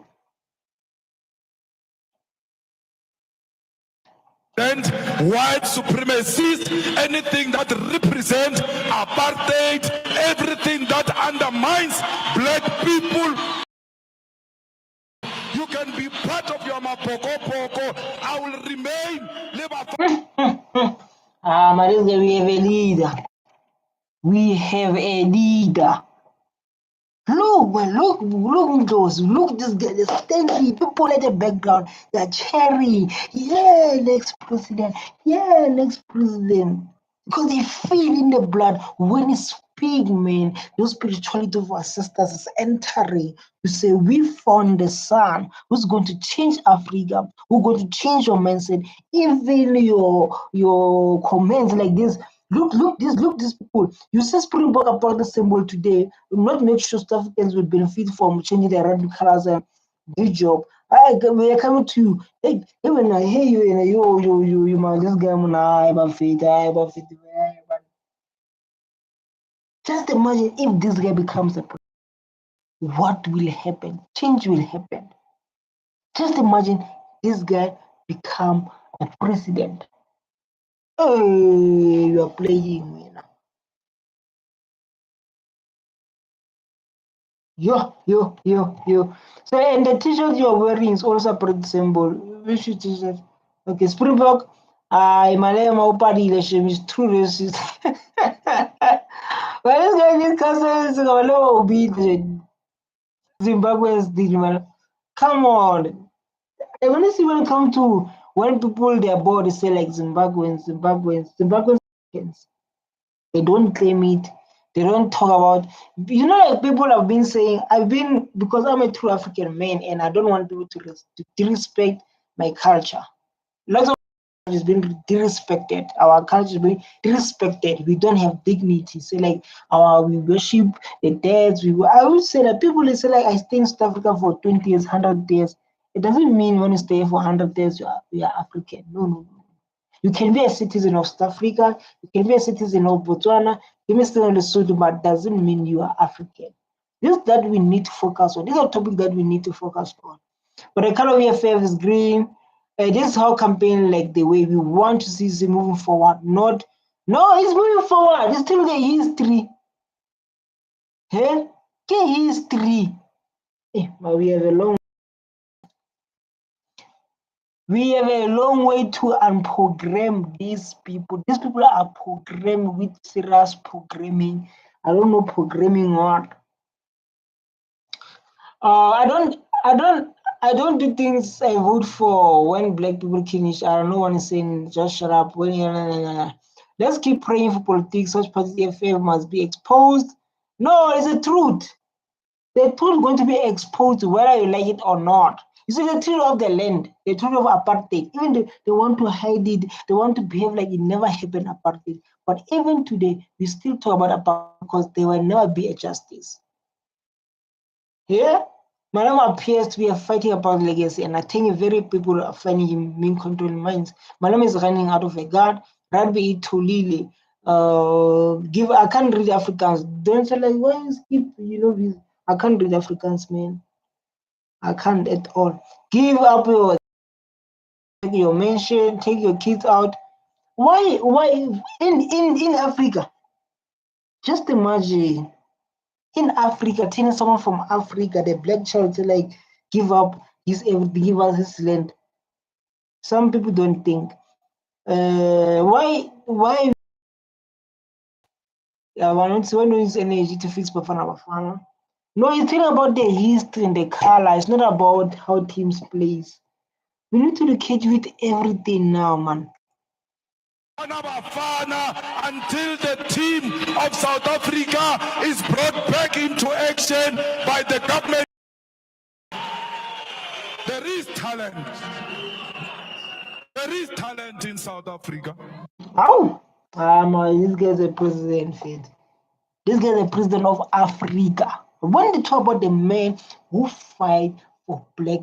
[SPEAKER 2] and white supremacists, anything that represents apartheid, everything that undermines black people. You can be part of your mapoko. I will remain.
[SPEAKER 1] Marisga, we have a leader. We have a leader. Look, man, look those. Look this guy. There's 10 people at the background. They're cheering. Yeah, next president. Yeah, next president. Because they feel in the blood when he speak, man. Your spirituality of our sisters is entering. You say, we found the son who's going to change Africa, who's going to change your mindset. Even your comments like this. Look these people. You say Springbok about the symbol today, will not make sure South Africans will benefit from changing their red colors and good job. We are coming to you. Hey, when I hear you and you man, this guy I'm fit. Just imagine if this guy becomes a president, what will happen? Change will happen. Just imagine this guy become a president. Oh, you are playing me now. Yo. So, and the t-shirt you're wearing is also a pretty symbol. Which t-shirt? Okay, Springbok. Malema upadile shame is true racist. Well, this guy this cousin is gonna obedient. Zimbabweans did man. Come on. I want to see when it comes to when people their board say like Zimbabweans. They don't claim it. They don't talk about. Like people have been saying, because I'm a true African man and I don't want people to disrespect my culture. Lots of is being disrespected. Our culture is being disrespected. We don't have dignity. So like we worship the dead. I would say that people say like I stay in South Africa for 20 years, 100 years. It doesn't mean when you stay for 100 years you are African. No. You can be a citizen of South Africa, you can be a citizen of Botswana, you can be a citizen of Lesotho, but doesn't mean you are African. This that we need to focus on. These are topics that we need to focus on. But the color we have is green. This is how campaign like the way we want to see it moving forward. No, it's moving forward. It's still the history. Hey, the history. But we have a long way to unprogram these people. These people are programmed with serious programming. I don't know programming what. I don't do things I vote for when black people kill each other. No one is saying just shut up. Let's keep praying for politics. Such party FM must be exposed. No, it's the truth. The truth is going to be exposed whether you like it or not. You see, the truth of the land, the truth of apartheid, even they want to hide it, they want to behave like it never happened apartheid. But even today, we still talk about apartheid because there will never be a justice. Yeah? Malema appears to be fighting about legacy, and I think very people are finding him mean controlling minds. Malema is running out of a guard. Radbe Tolile. I can't read Africans. Don't say like, why you skip, I can't read Africans, man. I can't at all. Give up your mansion, take your kids out. Why in Africa? Just imagine in Africa, telling someone from Africa, the black child to like give up his everything, give us his land. Some people don't think. Why we're not use energy to fix Bafana? No, it's think about the history and the color. It's not about how teams plays. We need to look at with everything now, man.
[SPEAKER 2] Until the team of South Africa is brought back into action by the government. There is talent. There is talent in South Africa.
[SPEAKER 1] How? This guy's a president, Fed. This guy's the president of Africa. When they talk about the man who fight for black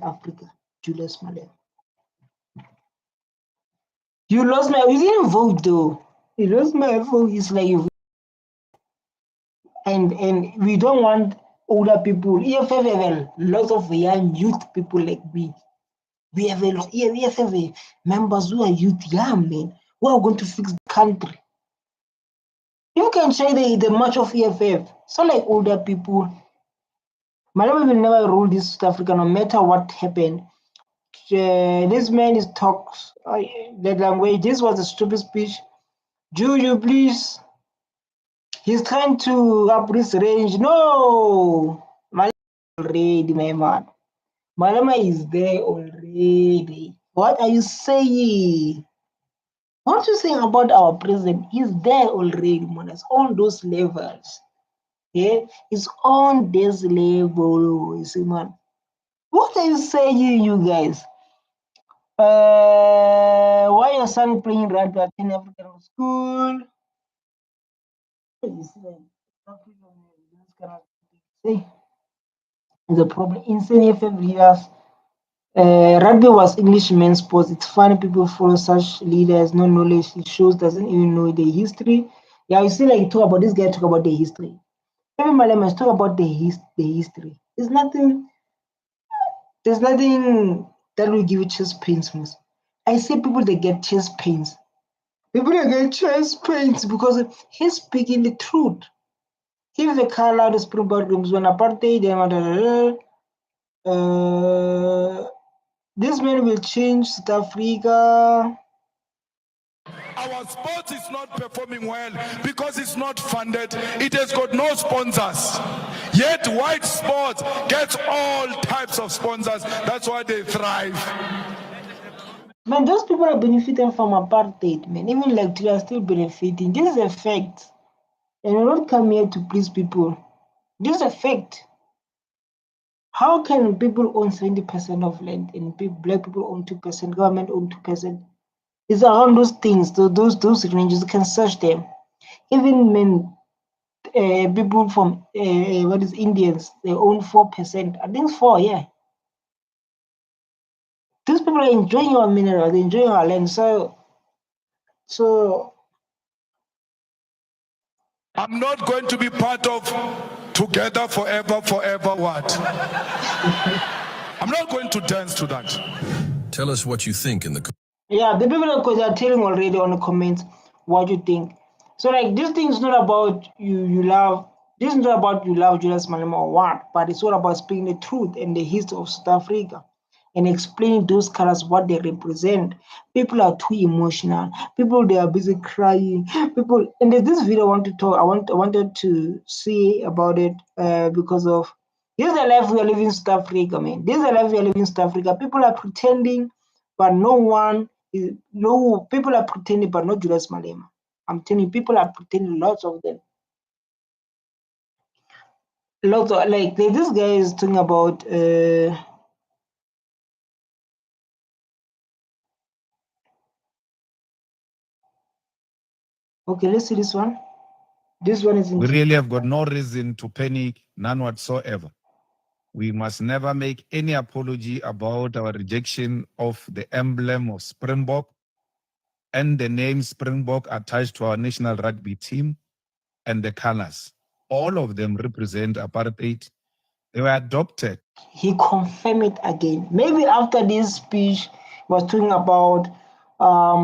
[SPEAKER 1] Africa, Julius Malema. You didn't vote though. You lost my vote. It's like you. And we don't want older people. EFF have lots of young youth people like me. We have members who are youth, young men, who are going to fix the country. You can say the much of EFF. So like older people, Malema will never rule this South Africa no matter what happened. This man is talks that language. This was a stupid speech. Juju, please. He's trying to up this range. No, Malema already, my man. Malema is there already. What are you saying? What are you saying about our president? He's there already, man. It's on those levels. Yeah, it's on this level. You see, man. What are you saying, you guys? Why your son playing rugby at an African school? It's the problem. Insane FM leaders. Rugby was English men's sport. It's funny people follow such leaders, no knowledge. It shows doesn't even know the history. Yeah, you see, like talk about this guy talk about the history. Even Malema talk about the history. There's nothing that will give you chest pains, miss. I see people that get chest pains. People that get chest pains because he's speaking the truth. If the call out the Springbok rooms when apartheid, this man will change South Africa.
[SPEAKER 2] Our sport is not performing well because it's not funded. It has got no sponsors. Yet white sport gets all types of sponsors. That's why they thrive.
[SPEAKER 1] Man, those people are benefiting from apartheid, man. Even like they are still benefiting. This is a fact. And we don't come here to please people. This is a fact. How can people own 70% of land and black people own 2%, government own 2%? It's around those things, those ranges. You can search them. Even when people from what is Indians, they own 4%. I think 4, yeah. These people are enjoying our minerals, they're enjoying our land. So
[SPEAKER 2] I'm not going to be part of together forever what? I'm not going to dance to that.
[SPEAKER 3] Tell us what you think in the
[SPEAKER 1] yeah, the people are telling already on the comments what you think. So like this thing is not about you love. This is not about you love Julius Malema or what, but it's all about speaking the truth and the history of South Africa and explaining those colors what they represent. People are too emotional. People they are busy crying. People and there's this video I want to talk. I wanted to see about it because of this is the life we are living in South Africa, man. This is the life we are living in South Africa. People are pretending, but people are pretending, but not Julius Malema. I'm telling you, people are pretending, lots of them. Lots of like this guy is talking about okay, let's see this one. This one is
[SPEAKER 4] we really have got no reason to panic, none whatsoever. We must never make any apology about our rejection of the emblem of Springbok and the name Springbok attached to our national rugby team and the colors. All of them represent apartheid. They were adopted.
[SPEAKER 1] He confirmed it again. Maybe after this speech, he was talking about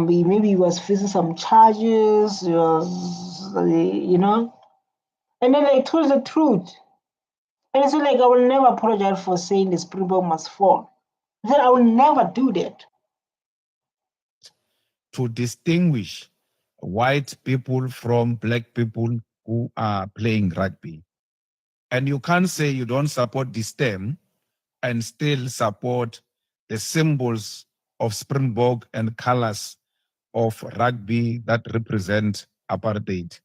[SPEAKER 1] maybe he was facing some charges, he was, and then they told the truth. And it's like, I will never apologize for saying the Springbok must fall. Then I will never do that.
[SPEAKER 4] To distinguish white people from black people who are playing rugby. And you can't say you don't support the stem and still support the symbols of Springbok and colors of rugby that represent apartheid.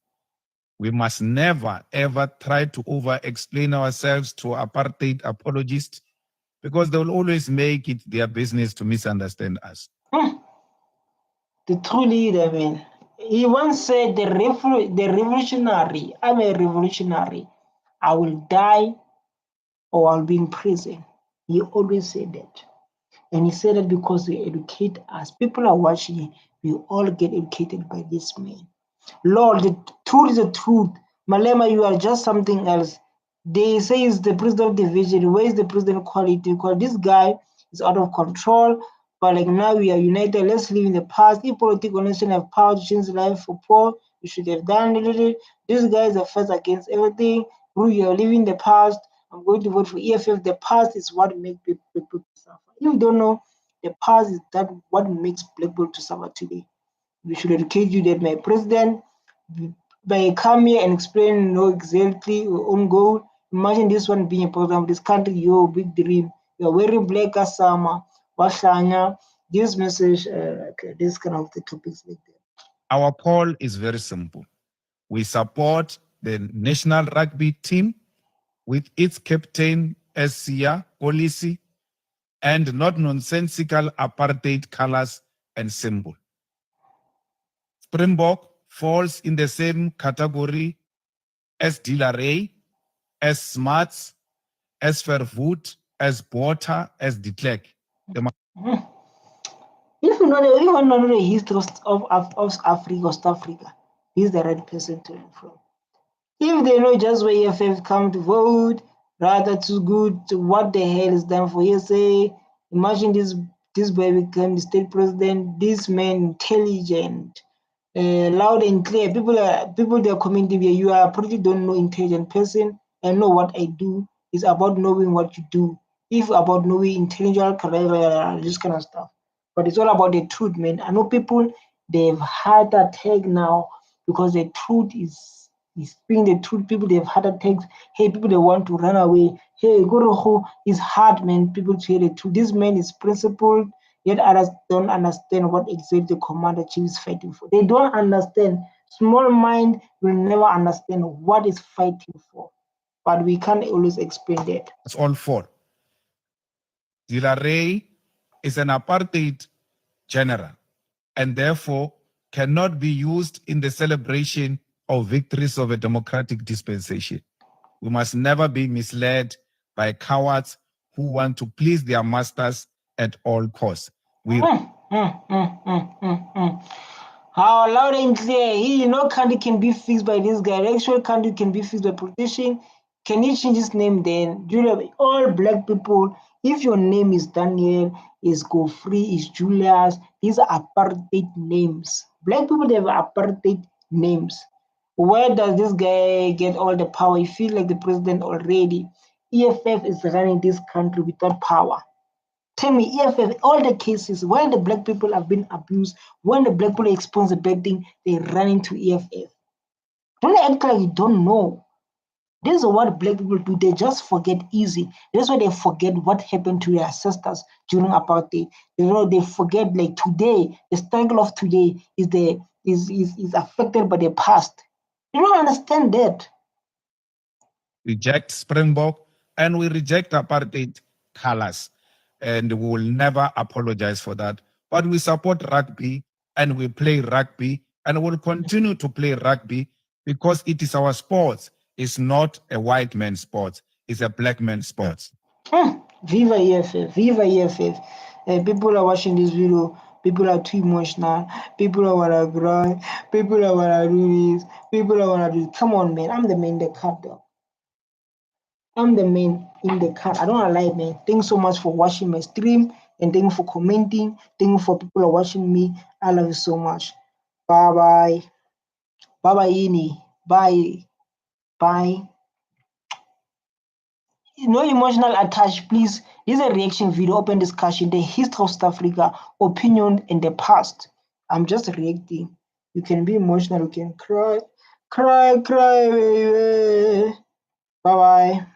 [SPEAKER 4] We must never, ever try to over-explain ourselves to apartheid apologists because they will always make it their business to misunderstand us.
[SPEAKER 1] The true leader, man. He once said, the revolutionary, I'm a revolutionary. I will die or I'll be in prison. He always said that. And he said that because he educate us. People are watching. We all get educated by this man. Lord, the truth is the truth. Malema, you are just something else. They say he's the president of the division. Where is the president quality? Because this guy, is out of control. But like now we are united. Let's live in the past. If political nation have power to change life for poor, we should have done it. These guys are first against everything. We are living the past. I'm going to vote for EFF. The past is what makes people suffer. If you don't know, the past is that what makes black people to suffer today. We should educate you that my president, by come here and explain, exactly your own goal. Imagine this one being a program of this country, your big dream. You're wearing black as summer, washanya, this message, this kind of the topics like that.
[SPEAKER 4] Our call is very simple. We support the national rugby team with its captain as Sia policy and not nonsensical apartheid colors and symbol. Springbok falls in the same category as Dilarey, as Smarts, as Verwoerd, as Botha, as de Klerk.
[SPEAKER 1] If you even know the history of Africa, South Africa, he's the right person to learn from. If they know just where EFF come to vote, rather too good to what the hell is done for say, imagine this boy become the state president, this man intelligent, loud and clear. People they are commenting here, you are probably don't know intelligent person. I know what I do is about knowing what you do. If about knowing intelligent, this kind of stuff. But it's all about the truth, man. I know people they've had attack now because the truth is being the truth. People they've had attacks. Hey, people they want to run away. Hey, Goroho is hard, man. People to hear the truth. This man is principled, yet others don't understand what exactly the commander chief is fighting for. They don't understand. Small mind will never understand what is fighting for. But we can't always explain that.
[SPEAKER 4] It's all four. Dilarey is an apartheid general and therefore cannot be used in the celebration of victories of a democratic dispensation. We must never be misled by cowards who want to please their masters at all costs.
[SPEAKER 1] How loud and clear. No country can be fixed by this guy. The actual country can be fixed by politician. Can you change his name then? All black people, if your name is Daniel, is Godfrey, is Julius, these are apartheid names. Black people, they have apartheid names. Where does this guy get all the power? He feels like the president already. EFF is running this country without power. Tell me, EFF, all the cases when the black people have been abused, when the black people expose a bad thing, they run into EFF. Don't act like you don't know. This is what black people do. They just forget easy. That's why they forget what happened to their ancestors during apartheid. They forget like today, the struggle of today is affected by the past. They don't understand that.
[SPEAKER 4] Reject Springbok and we reject apartheid colors. And we will never apologize for that. But we support rugby and we play rugby and will continue to play rugby because it is our sport. It's not a white man's sport. It's a black man's sport.
[SPEAKER 1] Viva EFF, Viva EFF. People are watching this video. People are too emotional. People are wanna cry. People are wanna do this. People are wanna do this. Come on, man. I'm the man that cut though. I'm the man in the car. I don't wanna lie, man. Thanks so much for watching my stream and thank you for commenting. Thank you for people are watching me. I love you so much. Bye bye. Bye bye, Ini. Bye. Bye. No emotional attach, please. This is a reaction video, open discussion, the history of South Africa, opinion in the past. I'm just reacting. You can be emotional, you can cry, baby. Bye bye.